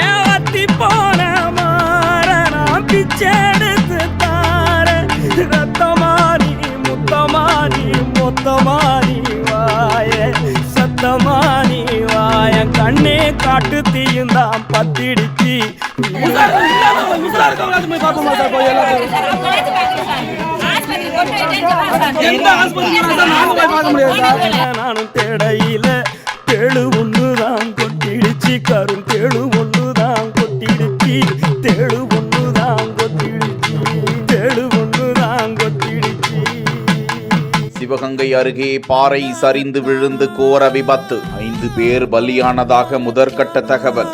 ஏத்தி போன மாறனா பிச்செடுத்து தார ரத்தமானி முத்தமானி மொத்தமானி வாய சத்தமானி வாய கண்ணே காட்டு தீயுந்தான் பத்திடுச்சு. நானும் தேடையில தேழு ஒண்ணுதான் கொட்டிடுச்சு கரும் தேழு ஒண்ணுதான் கொட்டிடுச்சு தேழு ஒண்ணுதான் கொட்டிடுச்சு தேழு ஒண்ணுதான் கொட்டிடுச்சு. சிவகங்கை அருகே பாறை சரிந்து விழுந்து கோர விபத்து 5 பேர் பலியானதாக முதற்கட்ட தகவல்.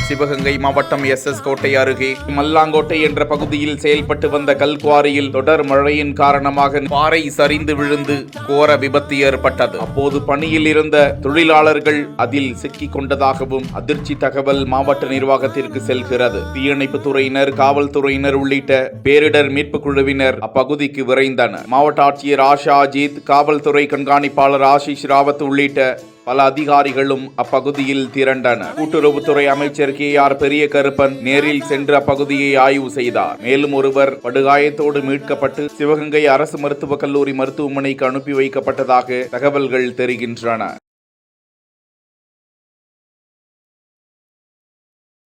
சிவகங்கை மாவட்டம் SS கோட்டை அருகே மல்லாங்கோட்டை என்ற பகுதியில் செயல்பட்டு வந்த கல்குவாரியில் தொடர் மழையின் காரணமாக பாறை சரிந்து விழுந்து கோர விபத்து ஏற்பட்டது. அப்போது பணியில் இருந்த தொழிலாளர்கள் அதில் சிக்கிக் கொண்டதாகவும் அதிர்ச்சி தகவல் மாவட்ட நிர்வாகத்திற்கு செல்கிறது. தீயணைப்பு துறையினர், காவல்துறையினர் உள்ளிட்ட பேரிடர் மீட்பு குழுவினர் அப்பகுதிக்கு விரைந்தனர். மாவட்ட ஆட்சியர் ஆஷா அஜித், காவல்துறை கண்காணிப்பாளர் ஆஷிஷ் ராவத் உள்ளிட்ட பல அதிகாரிகளும் அப்பகுதியில் திரண்டனர். கூட்டுறவுத்துறை அமைச்சர் KR பெரிய கருப்பன் நேரில் சென்று அப்பகுதியை ஆய்வு செய்தார். மேலும் ஒருவர் படுகாயத்தோடு மீட்கப்பட்டு சிவகங்கை அரசு மருத்துவக் கல்லூரி மருத்துவமனைக்கு அனுப்பி வைக்கப்பட்டதாக தகவல்கள் தெரிகின்றன.